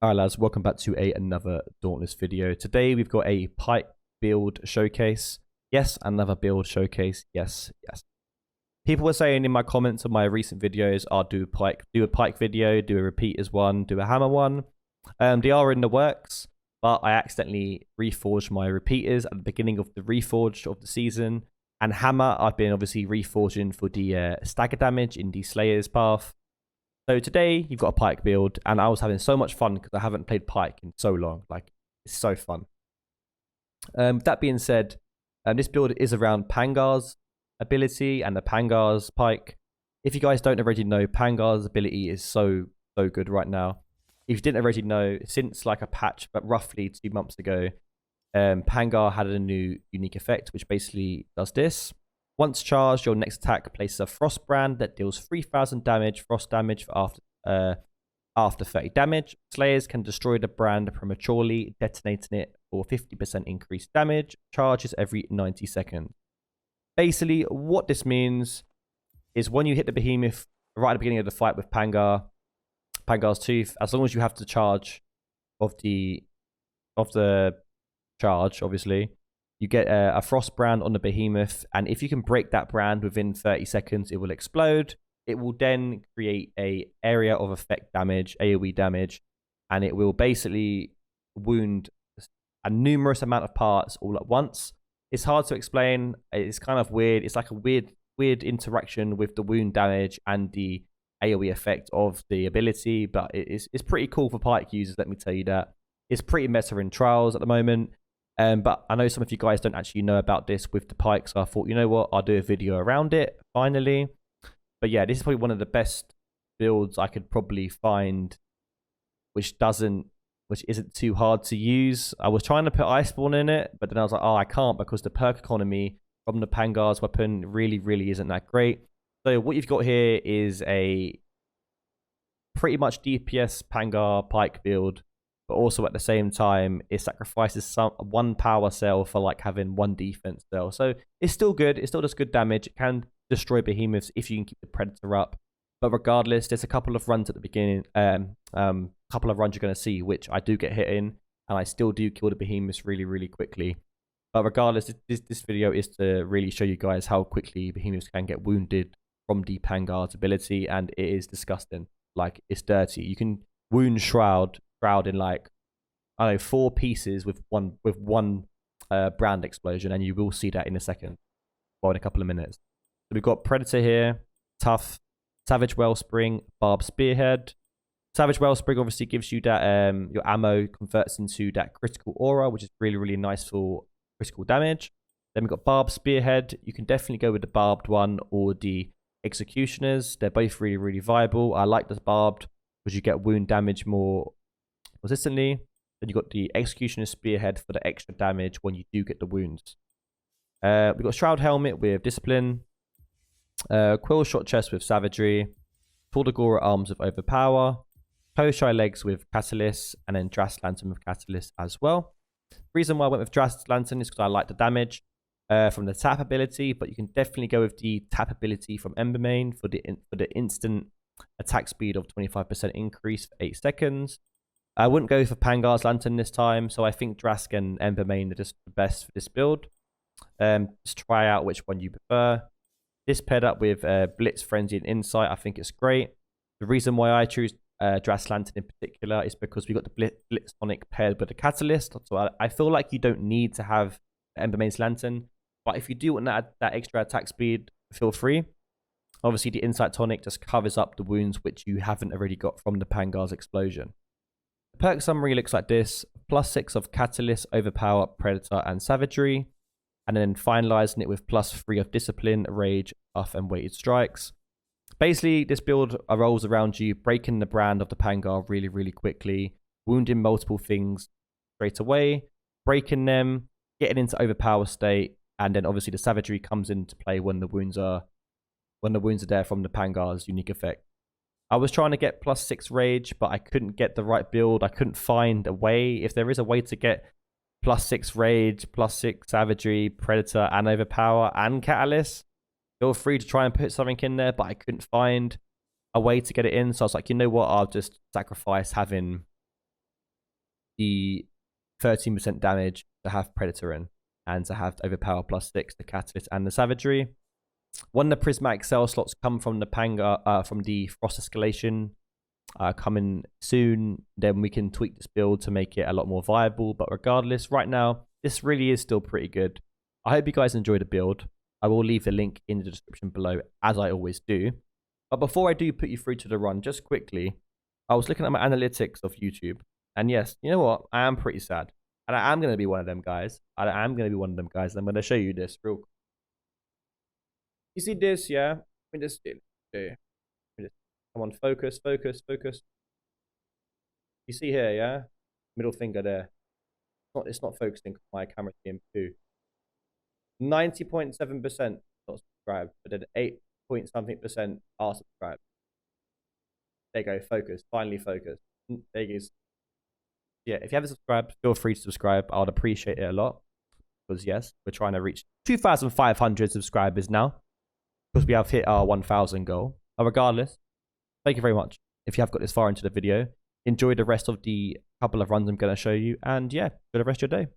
Alright lads, welcome back to another Dauntless video. Today we've got a Pike build showcase. Yes, another build showcase. Yes. People were saying in my comments on my recent videos, I'll do a Pike video, do a repeaters one, do a hammer one. They are in the works, but I accidentally reforged my repeaters at the beginning of the reforged of the season. And hammer, I've been obviously reforging for the stagger damage in the Slayer's path. So today you've got a Pike build, and I was having so much fun because I haven't played Pike in so long. Like, it's so fun. That being said, this build is around Pangar's ability and the Pangar's Pike. If you guys don't already know, Pangar's ability is so good right now. If you didn't already know, since like a patch, but roughly 2 months ago, Pangar had a new unique effect, which basically does this. Once charged, your next attack places a frost brand that deals 3000 damage, frost damage for after 30 damage. Slayers can destroy the brand prematurely, detonating it for 50% increased damage. Charges every 90 seconds. Basically, what this means is when you hit the behemoth right at the beginning of the fight with Pangar's Tooth, as long as you have the charge of the charge, obviously, you get a frost brand on the behemoth, and if you can break that brand within 30 seconds, it will explode. It will then create a area of effect damage, AoE damage, and it will basically wound a numerous amount of parts all at once. It's hard to explain. It's kind of weird. It's like a weird interaction with the wound damage and the AoE effect of the ability, but it's pretty cool for Pike users, let me tell you that. It's pretty meta in trials at the moment. But I know some of you guys don't actually know about this with the Pike, so I thought, you know what, I'll do a video around it, finally. But yeah, this is probably one of the best builds I could probably find, which isn't too hard to use. I was trying to put Iceborne in it, but then I was like, oh, I can't, because the perk economy from the Pangar's weapon really isn't that great. So what you've got here is a pretty much DPS Pangar Pike build, but also at the same time, it sacrifices one power cell for like having one defense cell. So it's still good. It still does good damage. It can destroy behemoths if you can keep the Predator up. But regardless, there's a couple of runs at the beginning, couple of runs you're going to see, which I do get hit in, and I still do kill the behemoths really quickly. But regardless, this video is to really show you guys how quickly behemoths can get wounded from the Pangar's ability, and it is disgusting. Like, it's dirty. You can wound Shroud in like, I don't know, 4 pieces with one brand explosion, and you will see that in a second, or in a couple of minutes. So we've got Predator here, Tough, Savage Wellspring, Barb Spearhead. Savage Wellspring obviously gives you that your ammo converts into that critical aura, which is really nice for critical damage. Then we've got Barb Spearhead. You can definitely go with the barbed one or the executioners. They're both really viable. I like the barbed because you get wound damage more consistently. Then you've got the executioner spearhead for the extra damage when you do get the wounds. We've got Shroud Helmet with Discipline, Quill Shot Chest with Savagery, Tordagora Arms with Overpower, Toshai Legs with Catalyst, and then Drast Lantern with Catalyst as well. The reason why I went with Drast Lantern is because I like the damage from the tap ability, but you can definitely go with the tap ability from Embermane for the instant attack speed of 25% increase for 8 seconds. I wouldn't go for Pangar's Lantern this time, so I think Drast and Embermane are just the best for this build. Just try out which one you prefer. This paired up with Blitz, Frenzy, and Insight, I think it's great. The reason why I choose Drast Lantern in particular is because we got the Blitz Tonic paired with the Catalyst. So I feel like you don't need to have Embermane's Lantern, but if you do want that extra attack speed, feel free. Obviously, the Insight Tonic just covers up the wounds which you haven't already got from the Pangar's explosion. The perk summary looks like this: +6 of Catalyst, Overpower, Predator, and Savagery, and then finalizing it with +3 of Discipline, Rage, Buff, and Weighted Strikes. Basically, this build rolls around you breaking the brand of the Pangar really quickly, wounding multiple things straight away, breaking them, getting into overpower state, and then obviously the Savagery comes into play when the wounds are there from the Pangar's unique effect. I was trying to get +6 Rage, but I couldn't get the right build. I couldn't find a way. If there is a way to get +6 Rage, +6 Savagery, Predator, and Overpower, and Catalyst, feel free to try and put something in there, but I couldn't find a way to get it in. So I was like, you know what? I'll just sacrifice having the 13% damage to have Predator in, and to have Overpower +6, the Catalyst, and the Savagery. When the Prismatic Cell slots come from the Pangar, from the Frost Escalation, coming soon, then we can tweak this build to make it a lot more viable. But regardless, right now, this really is still pretty good. I hope you guys enjoyed the build. I will leave the link in the description below, as I always do. But before I do put you through to the run, just quickly, I was looking at my analytics of YouTube. And yes, you know what? I am pretty sad. And I am going to be one of them guys. I'm going to show you this real quick. You see this, yeah? Let me just do. Come on, focus. You see here, yeah? Middle finger there. It's not focusing. My camera's being poo. 90.7% not subscribed, but then 8-point-something% are subscribed. There you go, focus. Finally focus. There you go. Yeah, if you haven't subscribed, feel free to subscribe. I would appreciate it a lot. Because yes, we're trying to reach 2,500 subscribers now. Because we have hit our 1,000 goal. But regardless, thank you very much. If you have got this far into the video, enjoy the rest of the couple of runs I'm going to show you. And yeah, enjoy the rest of your day.